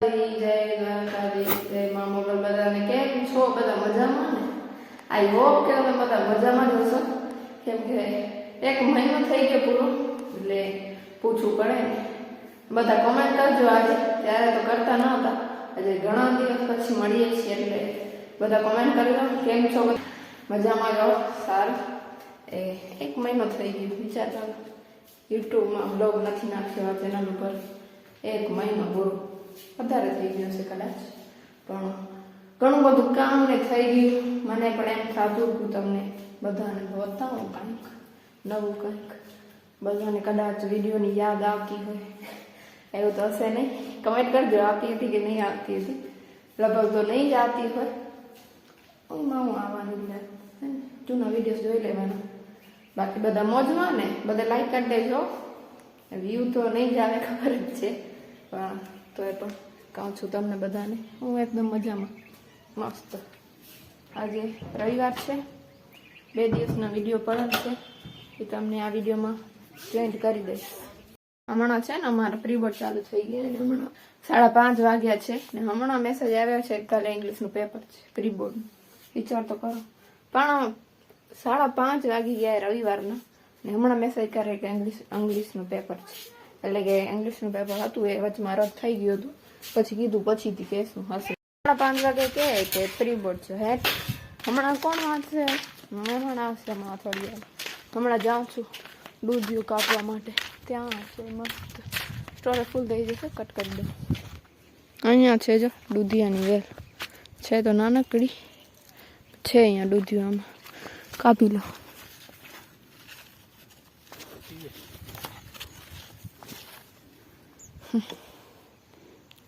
જય દ્વારકાધીશ, જય મા મોગલ. બધાને કેમ છો? બધા મજામાં ને? આઈ હોપ કે તમે બધા મજામાં જ હશો. કેમ કે એક મહિનો થઈ ગયો પૂરો, એટલે પૂછવું પડે ને. બધા કમેન્ટ કરજો આજે, ત્યારે તો કરતા ન હતા. આજે ઘણા દિવસ પછી મળીએ છીએ, એટલે બધા કમેન્ટ કરી દો કેમ છો, મજામાં રહો. સારું, એક મહિનો થઈ ગયો. વિચારતા યુટ્યુબમાં બ્લોગ નથી નાખ્યો ચેનલ ઉપર. એક મહિનો પૂરો વધારે થઈ ગયો છે કદાચ, પણ ઘણું બધું કામ ને થઈ ગયું. મને પણ એમ થતું હતું તમને બધાને બતાવું કંઈક નવું, કંઈક બધાને કદાચ વિડીયોની યાદ આવતી હોય. એવું તો હશે નહીં, કમેન્ટ કરજો આવતી હતી કે નહીં આવતી હતી. લગભગ તો નહીં જ આવતી હોય. હું આવવાનું જૂના વિડીયો જોઈ લેવાના. બાકી બધા મોજમાં ને, બધા લાઈક કરી દેજો. વ્યૂ તો નહીં જ આવે, ખબર જ છે, પણ તો એ પણ કહું છું તમને બધાને, હું એકદમ મજામાં મસ્ત. આજે રવિવાર છે, 2 દિવસના વિડીયો પડેલ છે, એ તમને આ વિડીયોમાં જોઈન્ટ કરી દઈશ. હમણાં છે ને અમારા પ્રીબોર્ડ ચાલુ થઈ ગયા, અને હમણાં 5:30 વાગ્યા છે ને હમણાં મેસેજ આવ્યો છે કાલે ઇંગ્લિશનું પેપર છે પ્રીબોર્ડનું. વિચાર તો કરો, પણ 5:30 વાગી ગયા રવિવારના, ને હમણાં મેસેજ કરે કે ઇંગ્લિશનું પેપર છે. એટલે કે ઇંગ્લિશનું પેપર હતું એ વચમાં રદ થઈ ગયું હતું. પછી કીધું પછીથી કેશું હશે. 5:30 વાગે કે પ્રીબોર્ડ છે. હે હમણાં કોણ વાંચશે? મહેમાન આવશે હમણાં થોડી વાર. હમણાં જાઉં છું દૂધિયું કાપવા માટે. ત્યાં છે મસ્ત સ્ટોરે ફૂલ થઈ જશે, કટ કરી દઉં. અહીંયા છે જો દૂધિયાની વેલ છે, તો નાનકડી છે અહીંયા દૂધિયું. આમાં કાપી લો.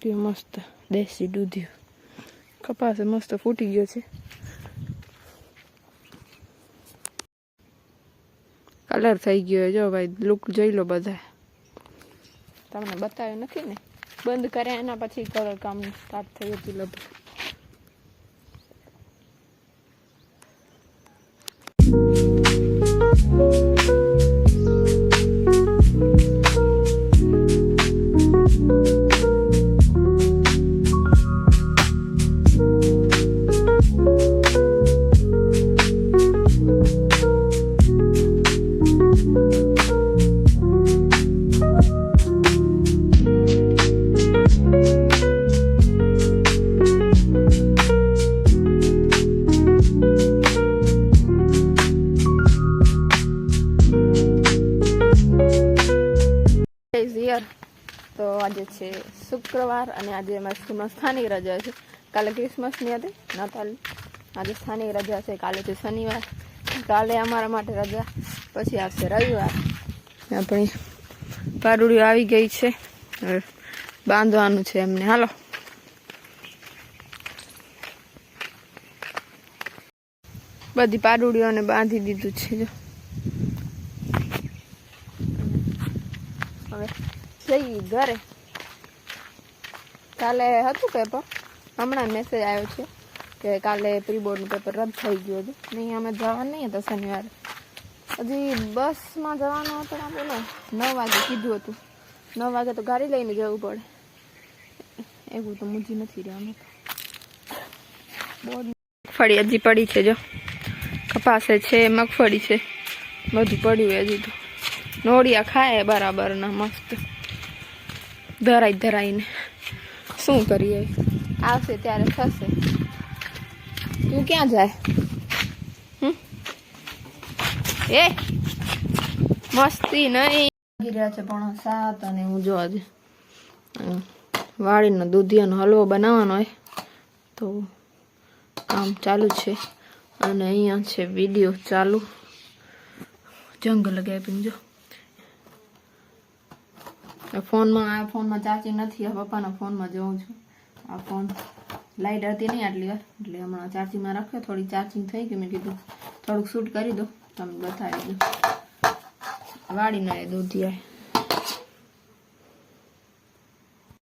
મસ્ત દેશી દૂધિયું. કપાસ મસ્ત ફૂટી ગયો છે. કલર થઈ ગયો જો ભાઈ, લુક જોઈ લો બધા. તમને બતાવ્યું નથી ને, બંધ કર્યા એના પછી કલર કામ સ્ટાર્ટ થયું હતું લગભગ. તો આજે છે શુક્રવાર, અને આજે અમારી સ્કૂલમાં સ્થાનિક રજા છે. કાલે ક્રિસમસની હતી, નાતાલની. આજે સ્થાનિક રજા છે. કાલે છે શનિવાર, કાલે અમારા માટે રજા. પછી આવશે રવિવાર. આપણી પારુડીઓ આવી ગઈ છે, બાંધવાનું છે એમને. હાલો, બધી પારુડીઓને બાંધી દીધું છે જો. હવે જઈ ઘરે. કાલે હતું પેપર, હમણાં મેસેજ આવ્યો છે કે કાલે પ્રીબોર્ડનું પેપર રદ થઈ ગયું હતું. નહીં, અમે જવાનું નહીં હતા શનિવારે. હજી બસમાં જવાનું હતું. આપણે 9 વાગે કીધું હતું. 9 વાગે તો ગાડી લઈને જવું પડે. એવું તો મૂજી નથી રહ્યા. મગફળી હજી પડી છે જો, કપાસે છે, મગફળી છે, બધું પડ્યું હજી તો. નોળિયા ખાય બરાબર ના, મસ્ત ધરાઈને. શું કરીએ, આવશે ત્યારે થશે. તું ક્યાં જાય? એ મસ્તી નહીં. રહ્યા છે 6:45, અને હું જો આજે વાડીનો દૂધિયાનો હલવો બનાવવાનો હોય તો કામ ચાલુ છે. અને અહીંયા છે વિડીયો ચાલુ. જંગ લગાવી જો. ફોનમાં ચાર્જિંગ નથી. પપ્પાના ફોનમાં જોઉં છું. આ ફોન લાઇટ હતી નહીં આટલી વાર, એટલે હમણાં ચાર્જિંગમાં રાખ્યો. થોડી ચાર્જિંગ થઈ ગઈ, મેં કીધું થોડુંક શૂટ કરી દો, તમને બતાવી દો. વાડીના એ દૂધિયા